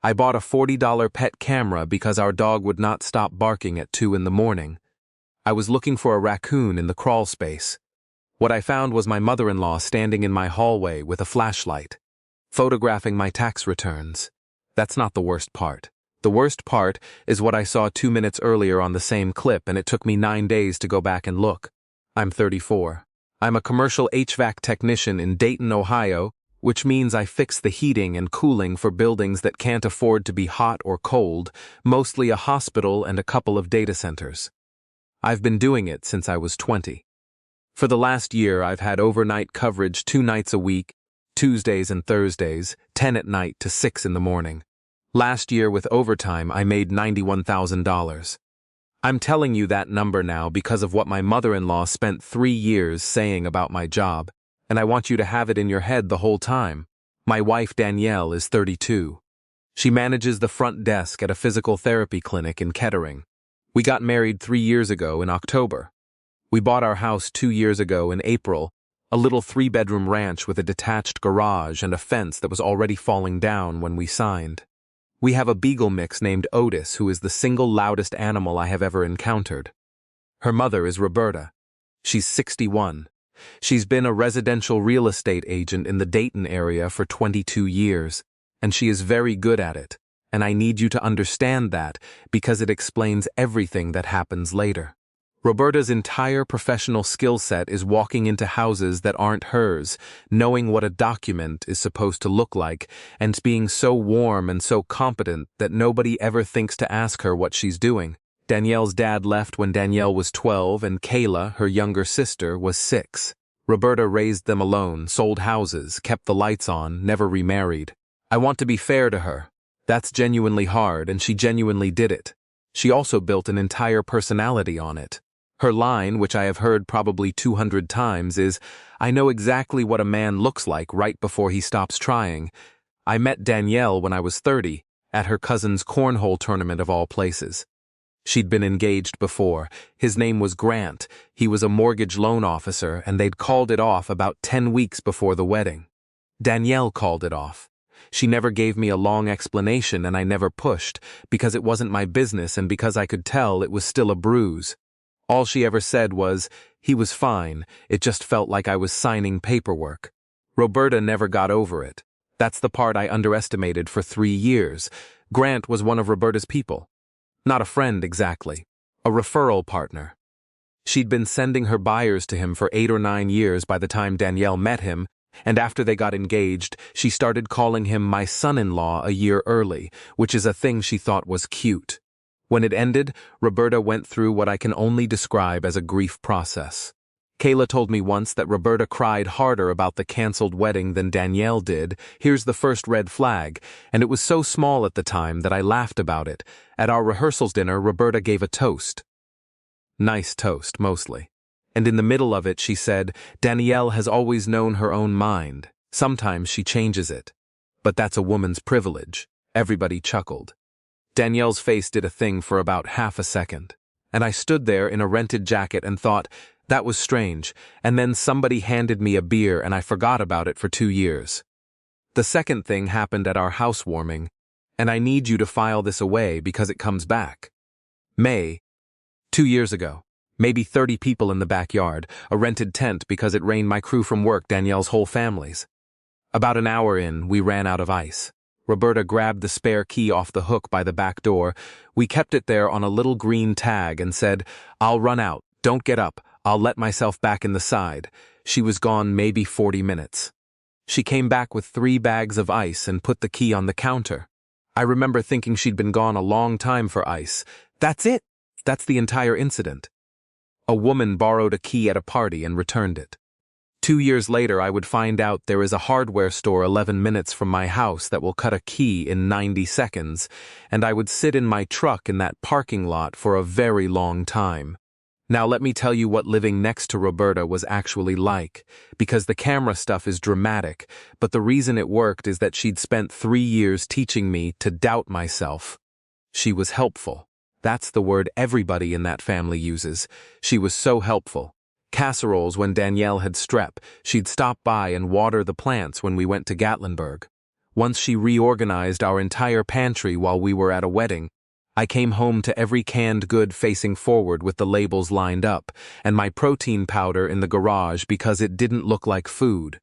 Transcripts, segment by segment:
I bought a $40 pet camera because our dog would not stop barking at 2 in the morning. I was looking for a raccoon in the crawl space. What I found was my mother-in-law standing in my hallway with a flashlight, photographing my tax returns. That's not the worst part. The worst part is what I saw 2 minutes earlier on the same clip, and it took me 9 days to go back and look. I'm 34. I'm a commercial HVAC technician in Dayton, Ohio, which means I fix the heating and cooling for buildings that can't afford to be hot or cold, mostly a hospital and a couple of data centers. I've been doing it since I was 20. For the last year, I've had overnight coverage 2 nights a week, Tuesdays and Thursdays, 10 at night to 6 in the morning. Last year, with overtime, I made $91,000. I'm telling you that number now because of what my mother-in-law spent 3 years saying about my job, and I want you to have it in your head the whole time. My wife, Danielle, is 32. She manages the front desk at a physical therapy clinic in Kettering. We got married 3 years ago in October. We bought our house 2 years ago in April, a little 3-bedroom ranch with a detached garage and a fence that was already falling down when we signed. We have a beagle mix named Otis, who is the single loudest animal I have ever encountered. Her mother is Roberta. She's 61. She's been a residential real estate agent in the Dayton area for 22 years, and she is very good at it, and I need you to understand that because it explains everything that happens later. Roberta's entire professional skill set is walking into houses that aren't hers, knowing what a document is supposed to look like, and being so warm and so competent that nobody ever thinks to ask her what she's doing. Danielle's dad left when Danielle was 12 and Kayla, her younger sister, was 6. Roberta raised them alone, sold houses, kept the lights on, never remarried. I want to be fair to her. That's genuinely hard, and she genuinely did it. She also built an entire personality on it. Her line, which I have heard probably 200 times, is, "I know exactly what a man looks like right before he stops trying." I met Danielle when I was 30, at her cousin's cornhole tournament of all places. She'd been engaged before. His name was Grant. He was a mortgage loan officer, and they'd called it off about 10 weeks before the wedding. Danielle called it off. She never gave me a long explanation, and I never pushed, because it wasn't my business and because I could tell it was still a bruise. All she ever said was, "He was fine, it just felt like I was signing paperwork." Roberta never got over it. That's the part I underestimated for 3 years. Grant was one of Roberta's people. Not a friend exactly, a referral partner. She'd been sending her buyers to him for 8 or 9 years by the time Danielle met him, and after they got engaged, she started calling him my son-in-law a year early, which is a thing she thought was cute. When it ended, Roberta went through what I can only describe as a grief process. Kayla told me once that Roberta cried harder about the canceled wedding than Danielle did. Here's the first red flag, and it was so small at the time that I laughed about it. At our rehearsals dinner, Roberta gave a toast. Nice toast, mostly. And in the middle of it, she said, "Danielle has always known her own mind. Sometimes she changes it. But that's a woman's privilege." Everybody chuckled. Danielle's face did a thing for about half a second, and I stood there in a rented jacket and thought, that was strange, and then somebody handed me a beer and I forgot about it for 2 years. The second thing happened at our housewarming, and I need you to file this away because it comes back. May, 2 years ago, maybe 30 people in the backyard, a rented tent because it rained my crew from work, Danielle's whole family's. About an hour in, we ran out of ice. Roberta grabbed the spare key off the hook by the back door. We kept it there on a little green tag and said, "I'll run out, don't get up, I'll let myself back in the side." She was gone maybe 40 minutes. She came back with 3 bags of ice and put the key on the counter. I remember thinking she'd been gone a long time for ice. That's it. That's the entire incident. A woman borrowed a key at a party and returned it. 2 years later, I would find out there is a hardware store 11 minutes from my house that will cut a key in 90 seconds, and I would sit in my truck in that parking lot for a very long time. Now let me tell you what living next to Roberta was actually like, because the camera stuff is dramatic, but the reason it worked is that she'd spent 3 years teaching me to doubt myself. She was helpful. That's the word everybody in that family uses. She was so helpful. Casseroles when Danielle had strep, she'd stop by and water the plants when we went to Gatlinburg. Once she reorganized our entire pantry while we were at a wedding. I came home to every canned good facing forward with the labels lined up, and my protein powder in the garage because it didn't look like food.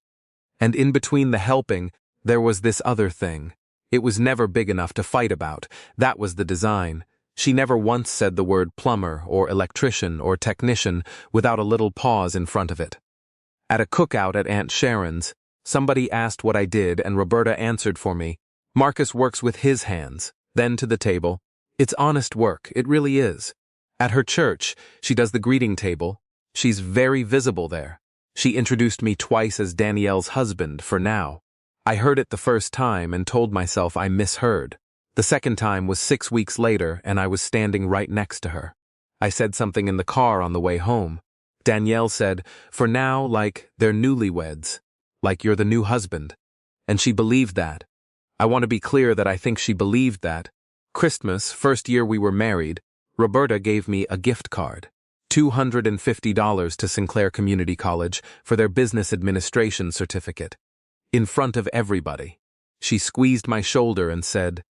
And in between the helping, there was this other thing. It was never big enough to fight about. That was the design. She never once said the word plumber or electrician or technician without a little pause in front of it. At a cookout at Aunt Sharon's, somebody asked what I did and Roberta answered for me. Marcus works with his hands. Then to the table. It's honest work, it really is. At her church, she does the greeting table. She's very visible there. She introduced me twice as Danielle's husband for now. I heard it the first time and told myself I misheard. The second time was 6 weeks later and I was standing right next to her. I said something in the car on the way home. Danielle said, for now, like, they're newlyweds. Like you're the new husband. And she believed that. I want to be clear that I think she believed that. Christmas, first year we were married, Roberta gave me a gift card. $250 to Sinclair Community College for their business administration certificate. In front of everybody. She squeezed my shoulder and said,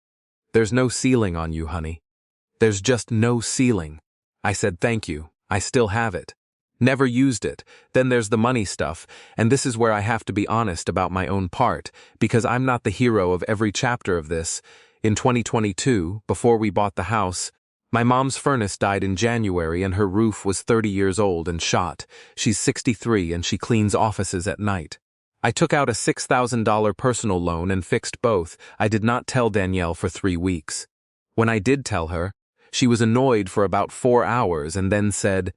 there's no ceiling on you, honey. There's just no ceiling. I said thank you, I still have it. Never used it. Then there's the money stuff, and this is where I have to be honest about my own part, because I'm not the hero of every chapter of this. In 2022, before we bought the house, my mom's furnace died in January and her roof was 30 years old and shot. She's 63 and she cleans offices at night. I took out a $6,000 personal loan and fixed both. I did not tell Danielle for 3 weeks. When I did tell her, she was annoyed for about 4 hours and then said,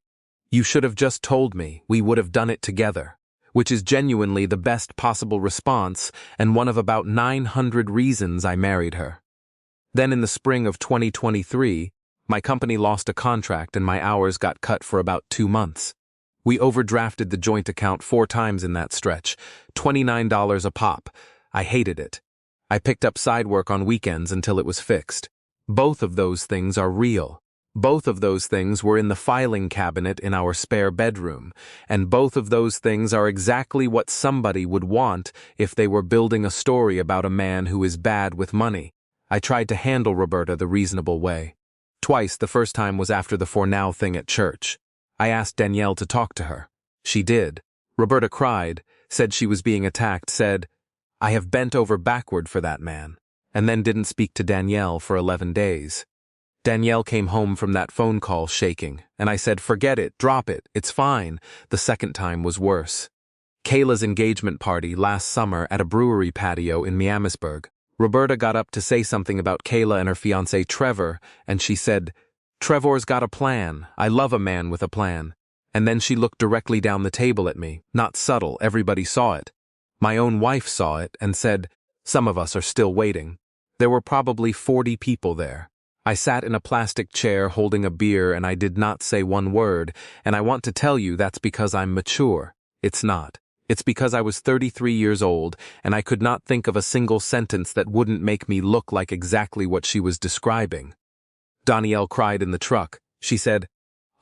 you should have just told me, we would have done it together. Which is genuinely the best possible response and one of about 900 reasons I married her. Then in the spring of 2023, my company lost a contract and my hours got cut for about 2 months. We overdrafted the joint account 4 times in that stretch, $29 a pop. I hated it. I picked up side work on weekends until it was fixed. Both of those things are real. Both of those things were in the filing cabinet in our spare bedroom, and both of those things are exactly what somebody would want if they were building a story about a man who is bad with money. I tried to handle Roberta the reasonable way. Twice, the first time was after the for now thing at church. I asked Danielle to talk to her. She did. Roberta cried, said she was being attacked, said, I have bent over backward for that man, and then didn't speak to Danielle for 11 days. Danielle came home from that phone call shaking, and I said, forget it, drop it, it's fine. The second time was worse. Kayla's engagement party last summer at a brewery patio in Miamisburg. Roberta got up to say something about Kayla and her fiancé Trevor, and she said, Trevor's got a plan. I love a man with a plan. And then she looked directly down the table at me, not subtle, everybody saw it. My own wife saw it and said, some of us are still waiting. There were probably 40 people there. I sat in a plastic chair holding a beer and I did not say one word, and I want to tell you that's because I'm mature. It's not. It's because I was 33 years old, and I could not think of a single sentence that wouldn't make me look like exactly what she was describing. Danielle cried in the truck. She said,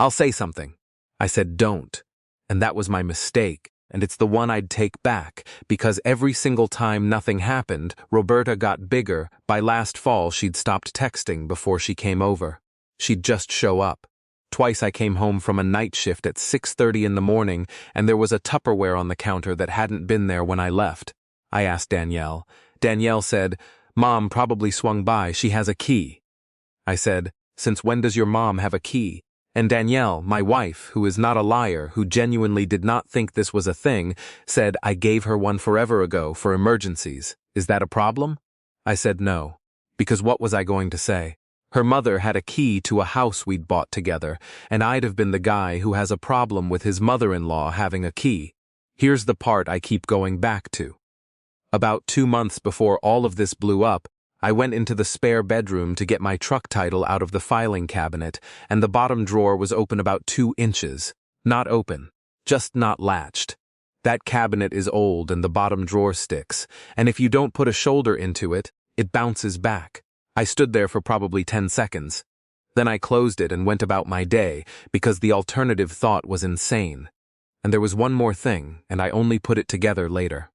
I'll say something. I said, don't. And that was my mistake, and it's the one I'd take back, because every single time nothing happened, Roberta got bigger. By last fall, she'd stopped texting before she came over. She'd just show up. Twice I came home from a night shift at 6:30 in the morning, and there was a Tupperware on the counter that hadn't been there when I left. I asked Danielle. Danielle said, Mom probably swung by, she has a key. I said, since when does your mom have a key? And Danielle, my wife, who is not a liar, who genuinely did not think this was a thing, said, I gave her one forever ago for emergencies. Is that a problem? I said no. Because what was I going to say? Her mother had a key to a house we'd bought together, and I'd have been the guy who has a problem with his mother-in-law having a key. Here's the part I keep going back to. About 2 months before all of this blew up, I went into the spare bedroom to get my truck title out of the filing cabinet, and the bottom drawer was open about 2 inches. Not open, just not latched. That cabinet is old and the bottom drawer sticks, and if you don't put a shoulder into it, it bounces back. I stood there for probably 10 seconds. Then I closed it and went about my day because the alternative thought was insane. And there was one more thing, and I only put it together later.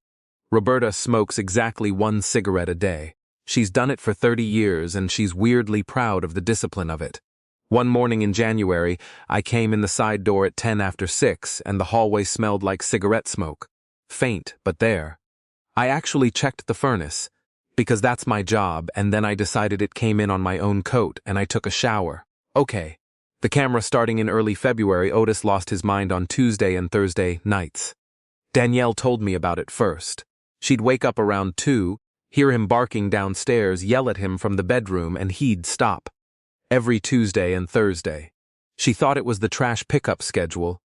Roberta smokes exactly 1 cigarette a day. She's done it for 30 years and she's weirdly proud of the discipline of it. One morning in January, I came in the side door at 10 after 6 and the hallway smelled like cigarette smoke. Faint, but there. I actually checked the furnace, because that's my job, and then I decided it came in on my own coat and I took a shower. Okay. The camera starting in early February, Otis lost his mind on Tuesday and Thursday nights. Danielle told me about it first. She'd wake up around 2, hear him barking downstairs, yell at him from the bedroom, and he'd stop. Every Tuesday and Thursday. She thought it was the trash pickup schedule.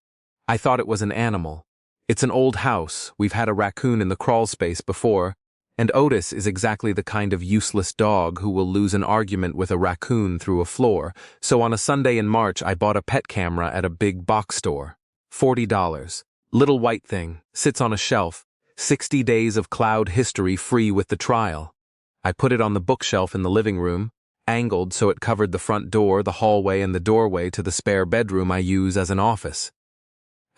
I thought it was an animal. It's an old house, we've had a raccoon in the crawl space before, and Otis is exactly the kind of useless dog who will lose an argument with a raccoon through a floor, so on a Sunday in March I bought a pet camera at a big box store. $40. Little white thing, sits on a shelf, 60 days of cloud history free with the trial. I put it on the bookshelf in the living room, angled so it covered the front door, the hallway, and the doorway to the spare bedroom I use as an office.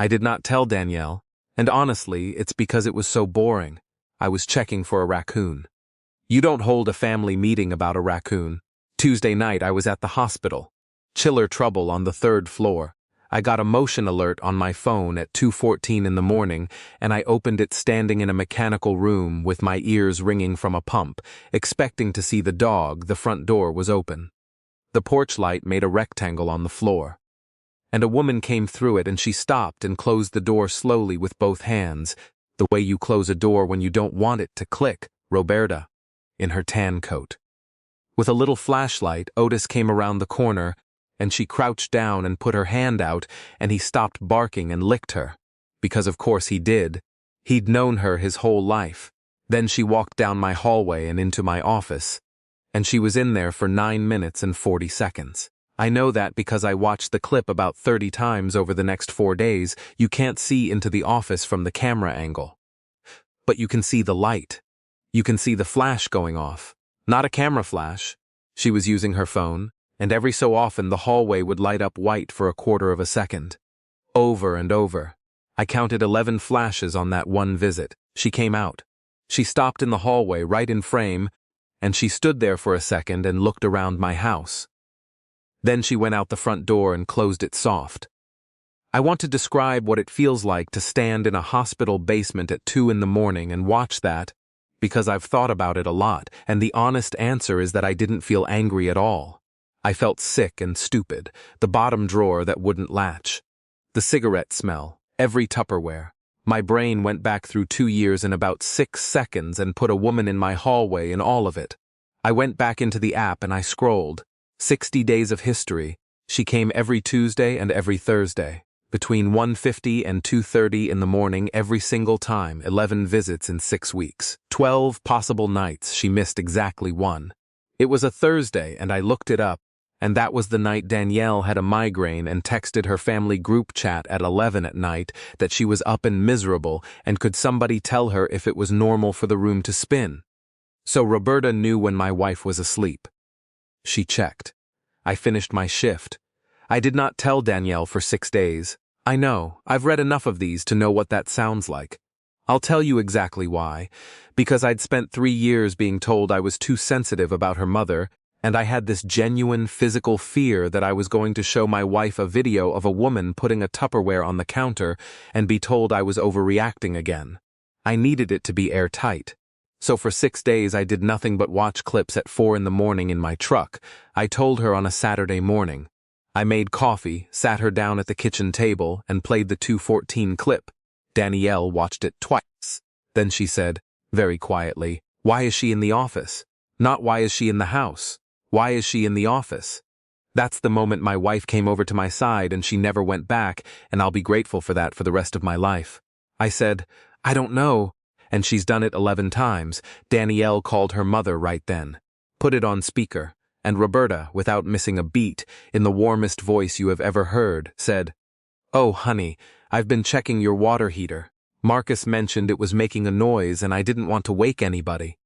I did not tell Danielle, and honestly, it's because it was so boring. I was checking for a raccoon. You don't hold a family meeting about a raccoon. Tuesday night I was at the hospital. Chiller trouble on the 3rd floor. I got a motion alert on my phone at 2:14 in the morning, and I opened it standing in a mechanical room with my ears ringing from a pump, expecting to see the dog. The front door was open. The porch light made a rectangle on the floor. And a woman came through it and she stopped and closed the door slowly with both hands, the way you close a door when you don't want it to click. Roberta, in her tan coat. With a little flashlight, Otis came around the corner, and she crouched down and put her hand out, and he stopped barking and licked her. Because of course he did. He'd known her his whole life. Then she walked down my hallway and into my office, and she was in there for 9 minutes and 40 seconds. I know that because I watched the clip about 30 times over the next 4 days. You can't see into the office from the camera angle. But you can see the light. You can see the flash going off. Not a camera flash. She was using her phone, and every so often the hallway would light up white for a quarter of a second. Over and over. I counted 11 flashes on that one visit. She came out. She stopped in the hallway right in frame, and she stood there for a second and looked around my house. Then she went out the front door and closed it soft. I want to describe what it feels like to stand in a hospital basement at 2 in the morning and watch that, because I've thought about it a lot, and the honest answer is that I didn't feel angry at all. I felt sick and stupid, the bottom drawer that wouldn't latch. The cigarette smell, every Tupperware. My brain went back through 2 years in about 6 seconds and put a woman in my hallway in all of it. I went back into the app and I scrolled. 60 days of history. She came every Tuesday and every Thursday. Between 1:50 and 2:30 in the morning every single time, 11 visits in 6 weeks. 12 possible nights, she missed exactly 1. It was a Thursday and I looked it up, and that was the night Danielle had a migraine and texted her family group chat at 11 at night that she was up and miserable and could somebody tell her if it was normal for the room to spin. So Roberta knew when my wife was asleep. She checked. I finished my shift. I did not tell Danielle for 6 days. I know, I've read enough of these to know what that sounds like. I'll tell you exactly why. Because I'd spent 3 years being told I was too sensitive about her mother, and I had this genuine physical fear that I was going to show my wife a video of a woman putting a Tupperware on the counter and be told I was overreacting again. I needed it to be airtight. So for 6 days I did nothing but watch clips at 4 in the morning in my truck. I told her on a Saturday morning. I made coffee, sat her down at the kitchen table, and played the 2:14 clip. Danielle watched it twice. Then she said, very quietly, "Why is she in the office? Not why is she in the house? Why is she in the office?" That's the moment my wife came over to my side and she never went back, and I'll be grateful for that for the rest of my life. I said, "I don't know." And she's done it 11 times. Danielle called her mother right then. Put it on speaker, and Roberta, without missing a beat, in the warmest voice you have ever heard, said, "Oh, honey, I've been checking your water heater. Marcus mentioned it was making a noise and I didn't want to wake anybody."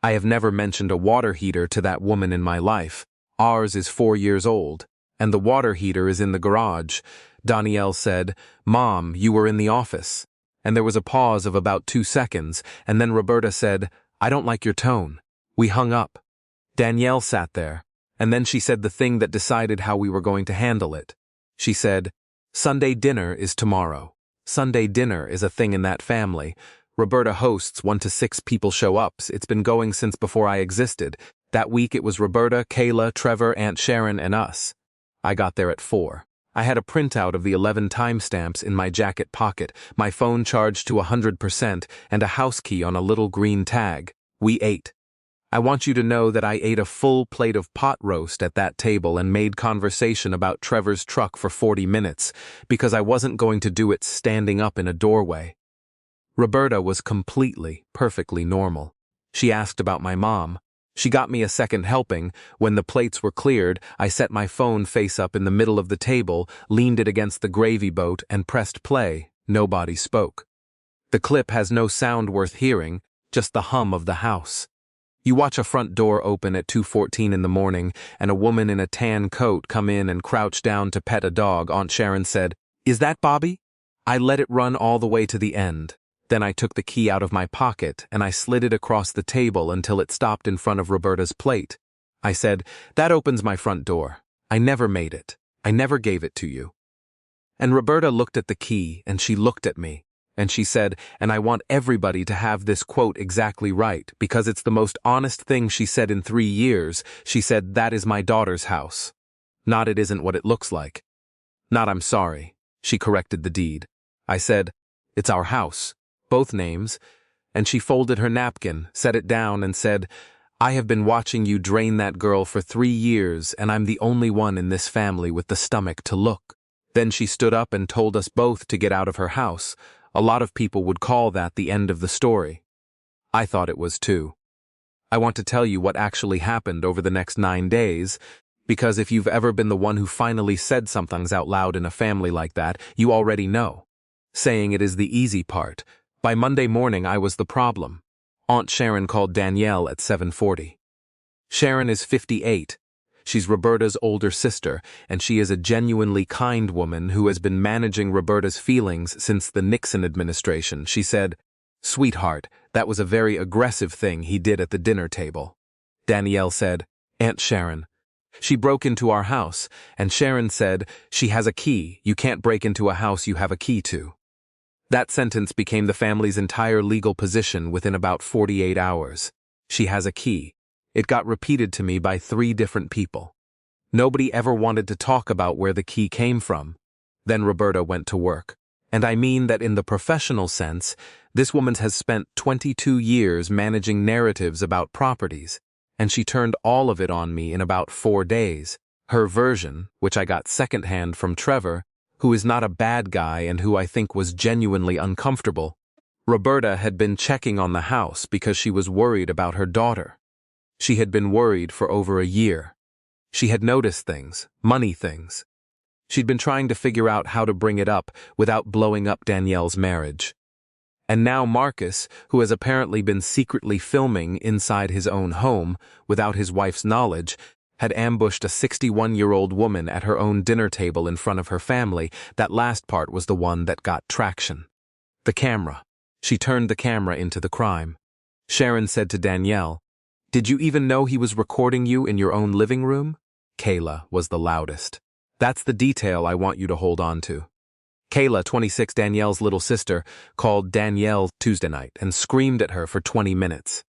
I have never mentioned a water heater to that woman in my life. Ours is 4 years old, and the water heater is in the garage. Danielle said, "Mom, you were in the office." And there was a pause of about 2 seconds, and then Roberta said, "I don't like your tone." We hung up. Danielle sat there, and then she said the thing that decided how we were going to handle it. She said, "Sunday dinner is tomorrow." Sunday dinner is a thing in that family. Roberta hosts 1 to 6 people show up. It's been going since before I existed. That week it was Roberta, Kayla, Trevor, Aunt Sharon, and us. I got there at 4. I had a printout of the 11 timestamps in my jacket pocket, my phone charged to 100%, and a house key on a little green tag. We ate. I want you to know that I ate a full plate of pot roast at that table and made conversation about Trevor's truck for 40 minutes, because I wasn't going to do it standing up in a doorway. Roberta was completely, perfectly normal. She asked about my mom. She got me a second helping. When the plates were cleared, I set my phone face up in the middle of the table, leaned it against the gravy boat, and pressed play. Nobody spoke. The clip has no sound worth hearing, just the hum of the house. You watch a front door open at 2:14 in the morning, and a woman in a tan coat come in and crouch down to pet a dog. Aunt Sharon said, "Is that Bobby?" I let it run all the way to the end. Then I took the key out of my pocket and I slid it across the table until it stopped in front of Roberta's plate. I said, "That opens my front door. I never made it. I never gave it to you." And Roberta looked at the key and she looked at me. And she said, and I want everybody to have this quote exactly right, because it's the most honest thing she said in 3 years. She said, "That is my daughter's house. Not it isn't what it looks like." Not "I'm sorry." She corrected the deed. I said, "It's our house. Both names." And she folded her napkin, set it down, and said, "I have been watching you drain that girl for 3 years, and I'm the only one in this family with the stomach to look." Then she stood up and told us both to get out of her house. A lot of people would call that the end of the story. I thought it was too. I want to tell you what actually happened over the next 9 days, because if you've ever been the one who finally said something out loud in a family like that, you already know. Saying it is the easy part. By Monday morning, I was the problem. Aunt Sharon called Danielle at 7:40. Sharon is 58. She's Roberta's older sister, and she is a genuinely kind woman who has been managing Roberta's feelings since the Nixon administration. She said, "Sweetheart, that was a very aggressive thing he did at the dinner table." Danielle said, "Aunt Sharon, she broke into our house," and Sharon said, "She has a key. You can't break into a house you have a key to." That sentence became the family's entire legal position within about 48 hours. She has a key. It got repeated to me by 3 different people. Nobody ever wanted to talk about where the key came from. Then Roberta went to work. And I mean that in the professional sense, this woman has spent 22 years managing narratives about properties, and she turned all of it on me in about 4 days. Her version, which I got secondhand from Trevor, who is not a bad guy and who I think was genuinely uncomfortable. Roberta had been checking on the house because she was worried about her daughter. She had been worried for over a year. She had noticed things, money things. She'd been trying to figure out how to bring it up without blowing up Danielle's marriage. And now Marcus, who has apparently been secretly filming inside his own home without his wife's knowledge, had ambushed a 61-year-old woman at her own dinner table in front of her family. That last part was the one that got traction. The camera. She turned the camera into the crime. Sharon said to Danielle, "Did you even know he was recording you in your own living room?" Kayla was the loudest. That's the detail I want you to hold on to. Kayla, 26, Danielle's little sister, called Danielle Tuesday night and screamed at her for 20 minutes.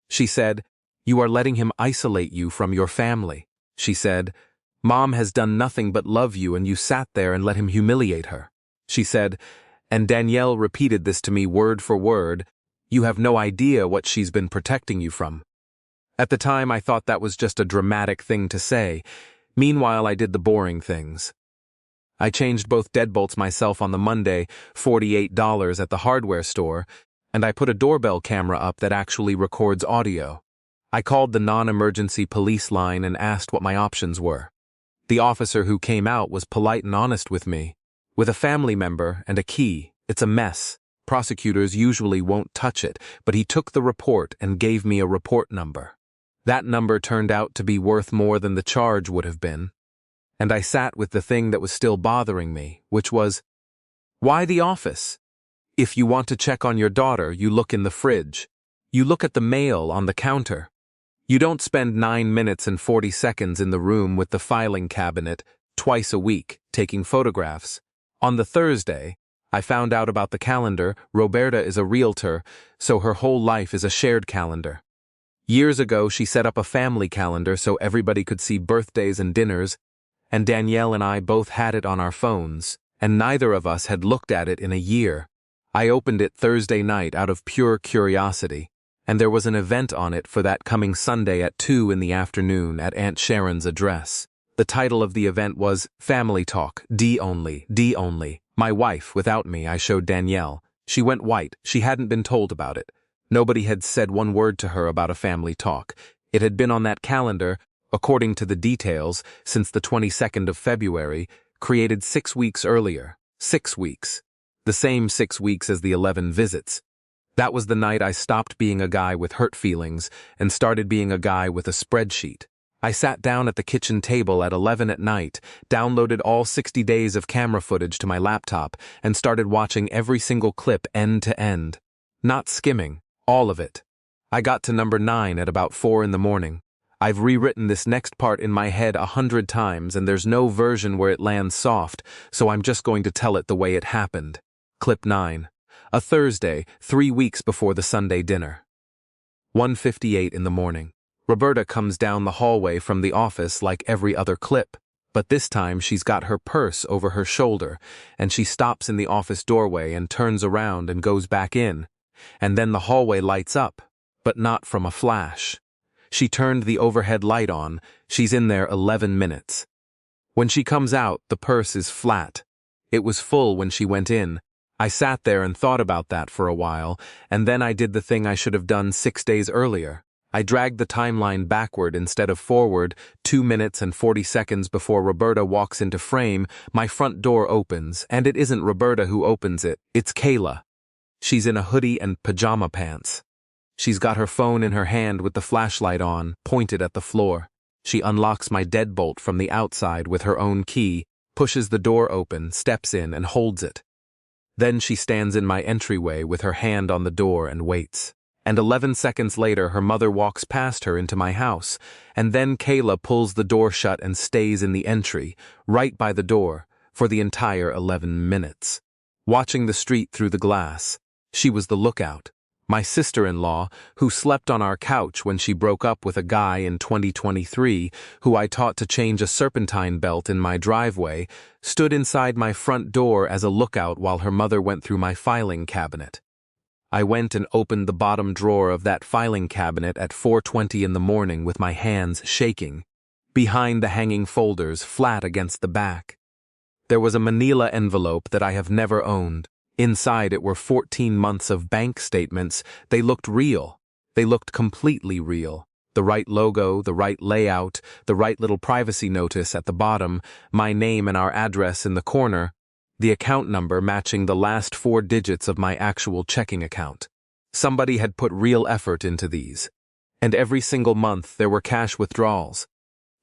She said, "You are letting him isolate you from your family." She said, "Mom has done nothing but love you and you sat there and let him humiliate her." She said, and Danielle repeated this to me word for word, "You have no idea what she's been protecting you from." At the time, I thought that was just a dramatic thing to say. Meanwhile, I did the boring things. I changed both deadbolts myself on the Monday, $48 at the hardware store, and I put a doorbell camera up that actually records audio. I called the non-emergency police line and asked what my options were. The officer who came out was polite and honest with me. With a family member and a key, it's a mess. Prosecutors usually won't touch it, but he took the report and gave me a report number. That number turned out to be worth more than the charge would have been. And I sat with the thing that was still bothering me, which was, why the office? If you want to check on your daughter, you look in the fridge. You look at the mail on the counter. You don't spend 9 minutes and 40 seconds in the room with the filing cabinet twice a week taking photographs. On the Thursday, I found out about the calendar. Roberta is a realtor, so her whole life is a shared calendar. Years ago, she set up a family calendar so everybody could see birthdays and dinners, and Danielle and I both had it on our phones, and neither of us had looked at it in a year. I opened it Thursday night out of pure curiosity, and there was an event on it for that coming Sunday at 2 in the afternoon at Aunt Sharon's address. The title of the event was Family Talk, D Only, D Only. My wife, without me, I showed Danielle. She went white. She hadn't been told about it. Nobody had said one word to her about a family talk. It had been on that calendar, according to the details, since the 22nd of February, created 6 weeks earlier. 6 weeks. The same 6 weeks as the 11 visits. That was the night I stopped being a guy with hurt feelings and started being a guy with a spreadsheet. I sat down at the kitchen table at 11 at night, downloaded all 60 days of camera footage to my laptop, and started watching every single clip end to end. Not skimming, all of it. I got to number 9 at about 4 in the morning. I've rewritten this next part in my head 100 times, and there's no version where it lands soft, so I'm just going to tell it the way it happened. Clip 9. A Thursday, 3 weeks before the Sunday dinner. 1:58 in the morning. Roberta comes down the hallway from the office like every other clip, but this time she's got her purse over her shoulder, and she stops in the office doorway and turns around and goes back in, and then the hallway lights up, but not from a flash. She turned the overhead light on. She's in there 11 minutes. When she comes out, the purse is flat. It was full when she went in. I sat there and thought about that for a while, and then I did the thing I should have done 6 days earlier. I dragged the timeline backward instead of forward. 2 minutes and 40 seconds before Roberta walks into frame, my front door opens, and it isn't Roberta who opens it, it's Kayla. She's in a hoodie and pajama pants. She's got her phone in her hand with the flashlight on, pointed at the floor. She unlocks my deadbolt from the outside with her own key, pushes the door open, steps in, and holds it. Then she stands in my entryway with her hand on the door and waits. And 11 seconds later, her mother walks past her into my house, and then Kayla pulls the door shut and stays in the entry, right by the door, for the entire 11 minutes. Watching the street through the glass, she was the lookout. My sister-in-law, who slept on our couch when she broke up with a guy in 2023, who I taught to change a serpentine belt in my driveway, stood inside my front door as a lookout while her mother went through my filing cabinet. I went and opened the bottom drawer of that filing cabinet at 4:20 in the morning with my hands shaking. Behind the hanging folders, flat against the back, there was a manila envelope that I have never owned. Inside it were 14 months of bank statements. They looked real. They looked completely real. The right logo, the right layout, the right little privacy notice at the bottom, my name and our address in the corner, the account number matching the last 4 digits of my actual checking account. Somebody had put real effort into these. And every single month there were cash withdrawals.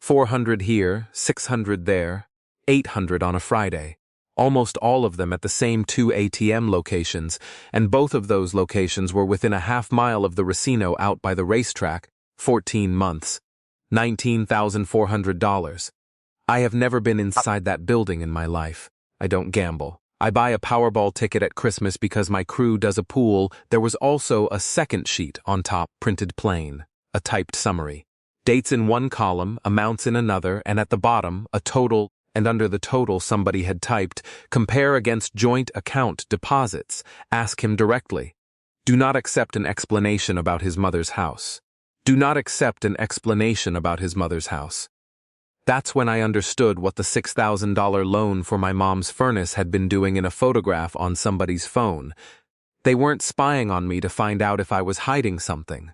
400 here, 600 there, 800 on a Friday. Almost all of them at the same 2 ATM locations, and both of those locations were within a half-mile of the Racino out by the racetrack. 14 months. $19,400. I have never been inside that building in my life. I don't gamble. I buy a Powerball ticket at Christmas because my crew does a pool. There was also a second sheet on top, printed plain, a typed summary. Dates in one column, amounts in another, and at the bottom, a total, and under the total somebody had typed, compare against joint account deposits. Ask him directly. Do not accept an explanation about his mother's house. Do not accept an explanation about his mother's house. That's when I understood what the $6,000 loan for my mom's furnace had been doing in a photograph on somebody's phone. They weren't spying on me to find out if I was hiding something.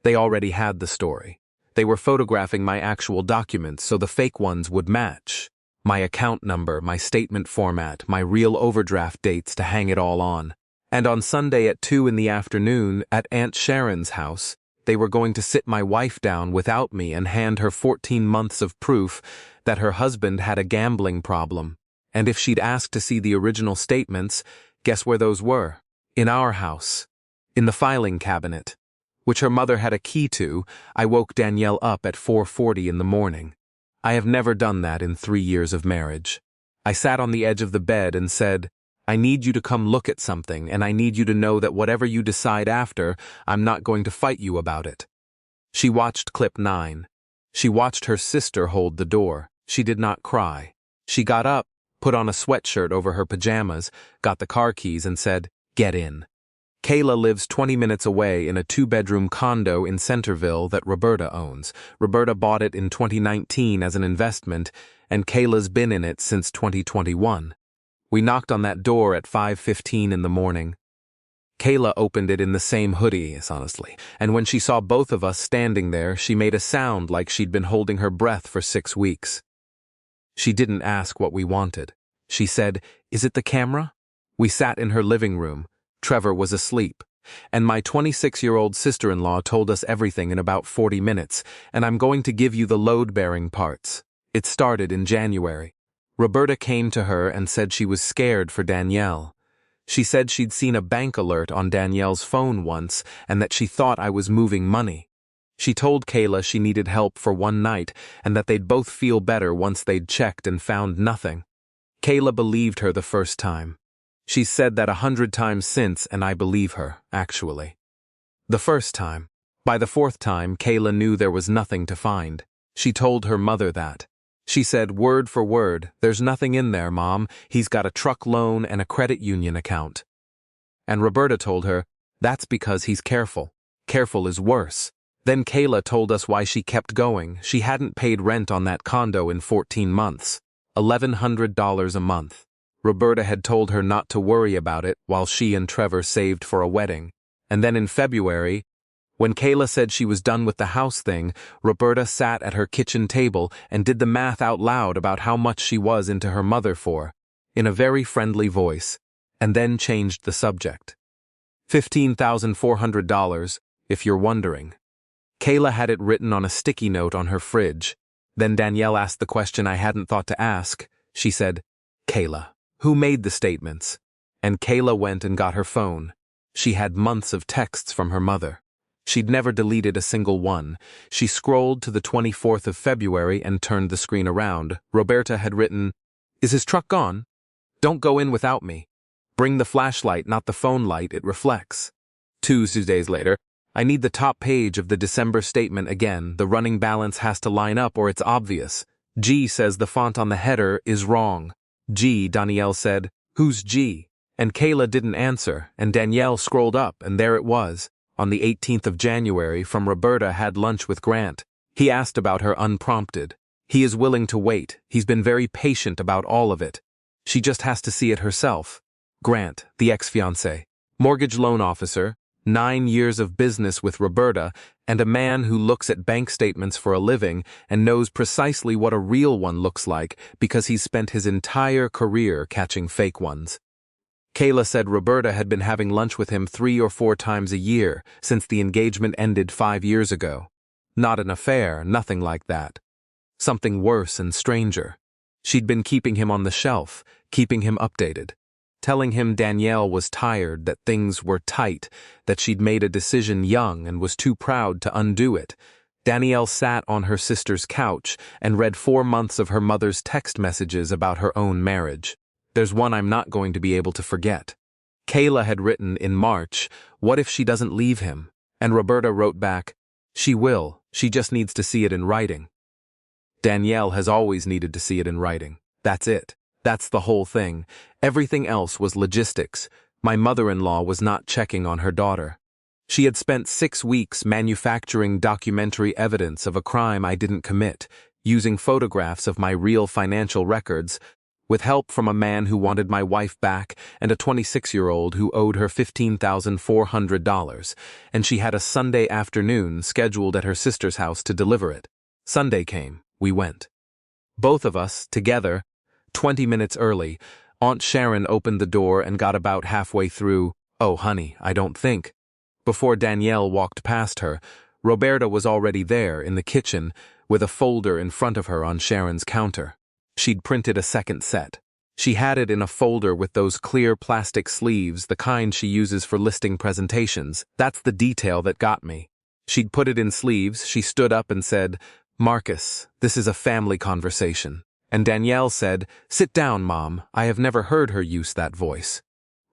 They already had the story. They were photographing my actual documents so the fake ones would match. My account number, my statement format, my real overdraft dates to hang it all on. And on Sunday at 2 in the afternoon at Aunt Sharon's house, they were going to sit my wife down without me and hand her 14 months of proof that her husband had a gambling problem. And if she'd asked to see the original statements, Guess where those were? In our house. In the filing cabinet, which her mother had a key to. I woke Danielle up at 4:40 in the morning. I have never done that in 3 years of marriage. I sat on the edge of the bed and said, I need you to come look at something, and I need you to know that whatever you decide after, I'm not going to fight you about it. She watched clip 9. She watched her sister hold the door. She did not cry. She got up, put on a sweatshirt over her pajamas, got the car keys and said, get in. Kayla lives 20 minutes away in a 2-bedroom condo in Centerville that Roberta owns. Roberta bought it in 2019 as an investment, and Kayla's been in it since 2021. We knocked on that door at 5:15 in the morning. Kayla opened it in the same hoodie, honestly, and when she saw both of us standing there, she made a sound like she'd been holding her breath for 6 weeks. She didn't ask what we wanted. She said, is it the camera? We sat in her living room. Trevor was asleep, and my 26-year-old sister-in-law told us everything in about 40 minutes, and I'm going to give you the load-bearing parts. It started in January. Roberta came to her and said she was scared for Danielle. She said she'd seen a bank alert on Danielle's phone once and that she thought I was moving money. She told Kayla she needed help for one night and that they'd both feel better once they'd checked and found nothing. Kayla believed her the first time. She's said that 100 times since, and I believe her, actually. The first time. By the 4th time, Kayla knew there was nothing to find. She told her mother that. She said, word for word, there's nothing in there, Mom. He's got a truck loan and a credit union account. And Roberta told her, that's because he's careful. Careful is worse. Then Kayla told us why she kept going. She hadn't paid rent on that condo in 14 months. $1,100 a month. Roberta had told her not to worry about it while she and Trevor saved for a wedding. And then in February, when Kayla said she was done with the house thing, Roberta sat at her kitchen table and did the math out loud about how much she was into her mother for, in a very friendly voice, and then changed the subject. $15,400, if you're wondering. Kayla had it written on a sticky note on her fridge. Then Danielle asked the question I hadn't thought to ask. She said, Kayla, who made the statements? And Kayla went and got her phone. She had months of texts from her mother. She'd never deleted a single one. She scrolled to the 24th of February and turned the screen around. Roberta had written, is his truck gone? Don't go in without me. Bring the flashlight, not the phone light, it reflects. 2 days later, I need the top page of the December statement again. The running balance has to line up or it's obvious. G says the font on the header is wrong. G, Danielle said, who's G? And Kayla didn't answer, and Danielle scrolled up, and there it was. On the 18th of January, from Roberta had lunch with Grant. He asked about her unprompted. He is willing to wait. He's been very patient about all of it. She just has to see it herself. Grant, the ex-fiancé, mortgage loan officer, 9 years of business with Roberta, and a man who looks at bank statements for a living and knows precisely what a real one looks like because he's spent his entire career catching fake ones. Kayla said Roberta had been having lunch with him 3 or 4 times a year since the engagement ended 5 years ago. Not an affair, nothing like that. Something worse and stranger. She'd been keeping him on the shelf, keeping him updated, telling him Danielle was tired, that things were tight, that she'd made a decision young and was too proud to undo it. Danielle sat on her sister's couch and read 4 months of her mother's text messages about her own marriage. There's one I'm not going to be able to forget. Kayla had written in March, what if she doesn't leave him? And Roberta wrote back, she will, she just needs to see it in writing. Danielle has always needed to see it in writing. That's it. That's the whole thing. Everything else was logistics. My mother-in-law was not checking on her daughter. She had spent 6 weeks manufacturing documentary evidence of a crime I didn't commit, using photographs of my real financial records, with help from a man who wanted my wife back and a 26-year-old who owed her $15,400, and she had a Sunday afternoon scheduled at her sister's house to deliver it. Sunday came. We went. Both of us, together, 20 minutes early. Aunt Sharon opened the door and got about halfway through, oh honey, I don't think. Before Danielle walked past her, Roberta was already there in the kitchen with a folder in front of her on Sharon's counter. She'd printed a second set. She had it in a folder with those clear plastic sleeves, the kind she uses for listing presentations. That's the detail that got me. She'd put it in sleeves. She stood up and said, "Marcus, this is a family conversation." And Danielle said, "Sit down, Mom." I have never heard her use that voice.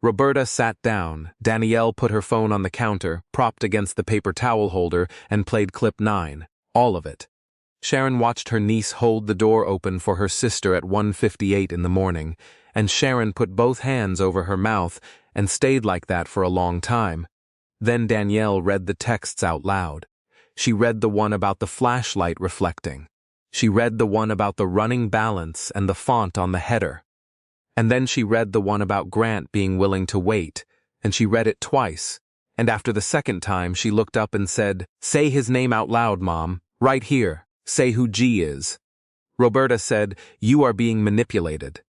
Roberta sat down. Danielle put her phone on the counter, propped against the paper towel holder, and played clip 9. All of it. Sharon watched her niece hold the door open for her sister at 1:58 in the morning, and Sharon put both hands over her mouth and stayed like that for a long time. Then Danielle read the texts out loud. She read the one about the flashlight reflecting. She read the one about the running balance and the font on the header. And then she read the one about Grant being willing to wait, and she read it twice. And after the second time, she looked up and said, "Say his name out loud, Mom. Right here. Say who G is." Roberta said, "You are being manipulated."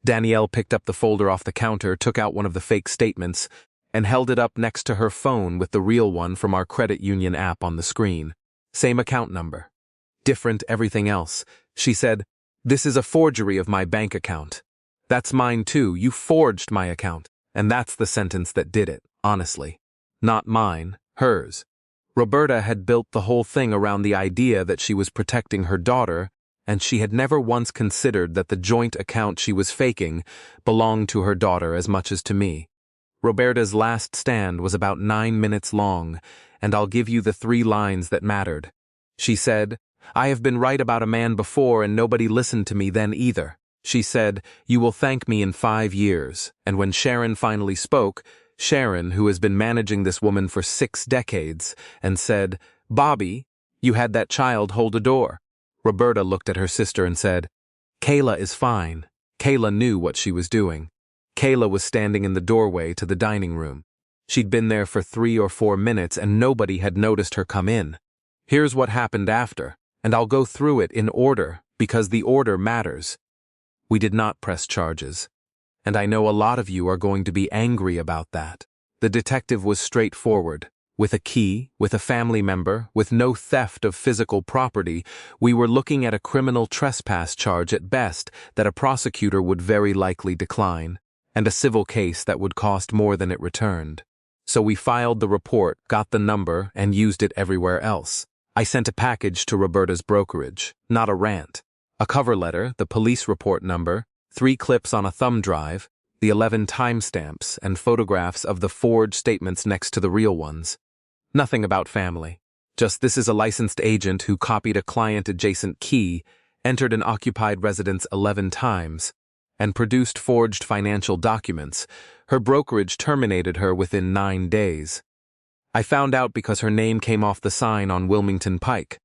Danielle picked up the folder off the counter, took out one of the fake statements, and held it up next to her phone with the real one from our credit union app on the screen. Same account number. Different everything else. She said, "This is a forgery of my bank account." "That's mine too. You forged my account." And that's the sentence that did it, honestly. Not mine, hers. Roberta had built the whole thing around the idea that she was protecting her daughter, and she had never once considered that the joint account she was faking belonged to her daughter as much as to me. Roberta's last stand was about 9 minutes long, and I'll give you the 3 lines that mattered. She said, "I have been right about a man before and nobody listened to me then either." She said, "You will thank me in 5 years." And when Sharon finally spoke, Sharon, who has been managing this woman for 6 decades, and said, "Bobby, you had that child hold a door." Roberta looked at her sister and said, "Kayla is fine." Kayla knew what she was doing. Kayla was standing in the doorway to the dining room. She'd been there for 3 or 4 minutes and nobody had noticed her come in. Here's what happened after, and I'll go through it in order because the order matters. We did not press charges. And I know a lot of you are going to be angry about that. The detective was straightforward. With a key, with a family member, with no theft of physical property, we were looking at a criminal trespass charge at best that a prosecutor would very likely decline, and a civil case that would cost more than it returned. So we filed the report, got the number, and used it everywhere else. I sent a package to Roberta's brokerage, not a rant. A cover letter, the police report number, 3 clips on a thumb drive, the 11 timestamps, and photographs of the forged statements next to the real ones. Nothing about family. Just this is a licensed agent who copied a client-adjacent key, entered an occupied residence 11 times, and produced forged financial documents. Her brokerage terminated her within 9 days. I found out because her name came off the sign on Wilmington Pike.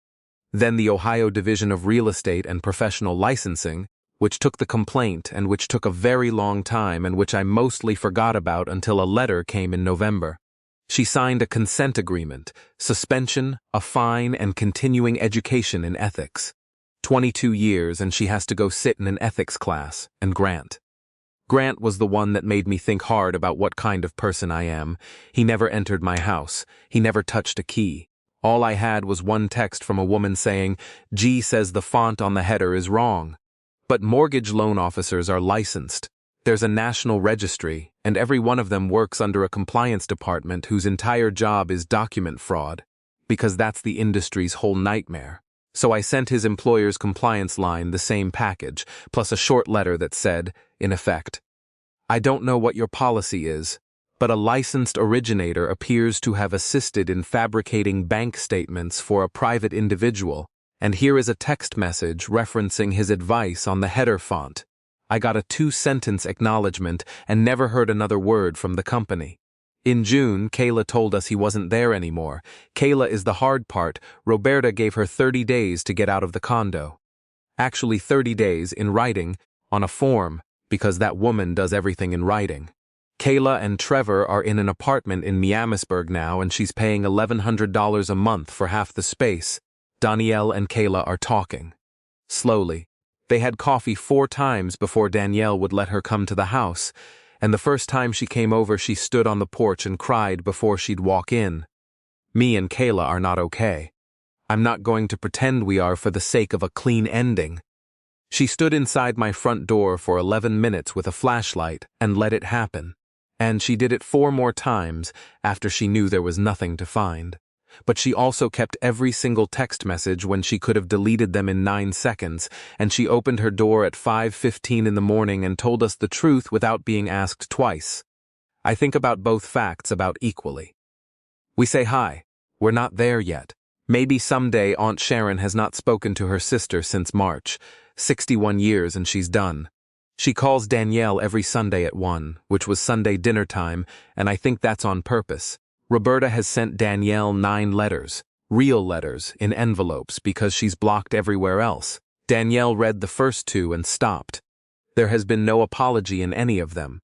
Then the Ohio Division of Real Estate and Professional Licensing, which took the complaint and which took a very long time and which I mostly forgot about until a letter came in November. She signed a consent agreement, suspension, a fine, and continuing education in ethics. 22 years and she has to go sit in an ethics class, and Grant. Grant was the one that made me think hard about what kind of person I am. He never entered my house. He never touched a key. All I had was one text from a woman saying, "G says the font on the header is wrong." But mortgage loan officers are licensed. There's a national registry, and every one of them works under a compliance department whose entire job is document fraud, because that's the industry's whole nightmare. So I sent his employer's compliance line the same package, plus a short letter that said, in effect, "I don't know what your policy is, but a licensed originator appears to have assisted in fabricating bank statements for a private individual, and here is a text message referencing his advice on the header font." I got a 2-sentence acknowledgement and never heard another word from the company. In June, Kayla told us he wasn't there anymore. Kayla is the hard part. Roberta gave her 30 days to get out of the condo. Actually 30 days in writing, on a form, because that woman does everything in writing. Kayla and Trevor are in an apartment in Miamisburg now and she's paying $1,100 a month for half the space. Danielle and Kayla are talking. Slowly. They had coffee 4 times before Danielle would let her come to the house, and the first time she came over she stood on the porch and cried before she'd walk in. Me and Kayla are not okay. I'm not going to pretend we are for the sake of a clean ending. She stood inside my front door for 11 minutes with a flashlight and let it happen. And she did it 4 more times after she knew there was nothing to find. But she also kept every single text message when she could have deleted them in 9 seconds, and she opened her door at 5:15 in the morning and told us the truth without being asked twice. I think about both facts about equally. We say hi. We're not there yet. Maybe someday Aunt Sharon has not spoken to her sister since March. 61 years and she's done. She calls Danielle every Sunday at 1, which was Sunday dinner time, and I think that's on purpose. Roberta has sent Danielle 9 letters, real letters, in envelopes because she's blocked everywhere else. Danielle read the first 2 and stopped. There has been no apology in any of them.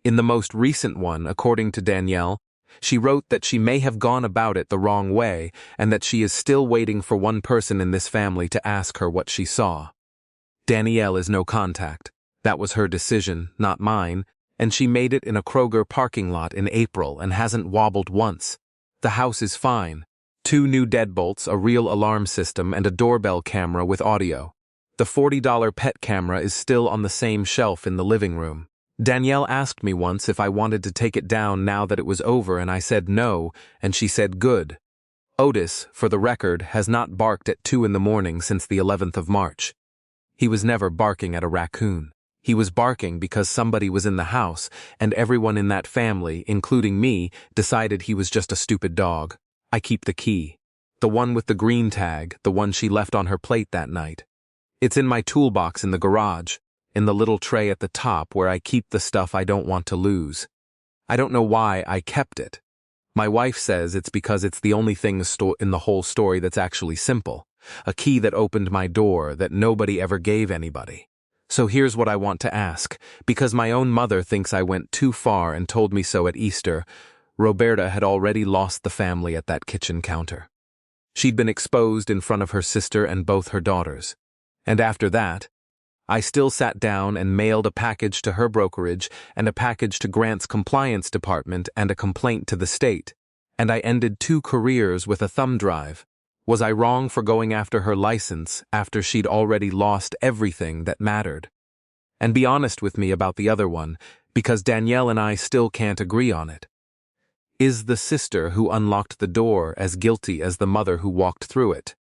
In the most recent one, according to Danielle, she wrote that she may have gone about it the wrong way and that she is still waiting for one person in this family to ask her what she saw. Danielle is no contact. That was her decision, not mine, and she made it in a Kroger parking lot in April and hasn't wobbled once. The house is fine. 2 new deadbolts, a real alarm system, and a doorbell camera with audio. The $40 pet camera is still on the same shelf in the living room. Danielle asked me once if I wanted to take it down now that it was over, and I said no, and she said good. Otis, for the record, has not barked at 2 in the morning since the 11th of March. He was never barking at a raccoon. He was barking because somebody was in the house, and everyone in that family, including me, decided he was just a stupid dog. I keep the key. The one with the green tag, the one she left on her plate that night. It's in my toolbox in the garage, in the little tray at the top where I keep the stuff I don't want to lose. I don't know why I kept it. My wife says it's because it's the only thing in the whole story that's actually simple. A key that opened my door that nobody ever gave anybody. So here's what I want to ask. Because my own mother thinks I went too far and told me so at Easter, Roberta had already lost the family at that kitchen counter. She'd been exposed in front of her sister and both her daughters. And after that, I still sat down and mailed a package to her brokerage and a package to Grant's compliance department and a complaint to the state. And I ended 2 careers with a thumb drive. Was I wrong for going after her license after she'd already lost everything that mattered? And be honest with me about the other one, because Danielle and I still can't agree on it. Is the sister who unlocked the door as guilty as the mother who walked through it?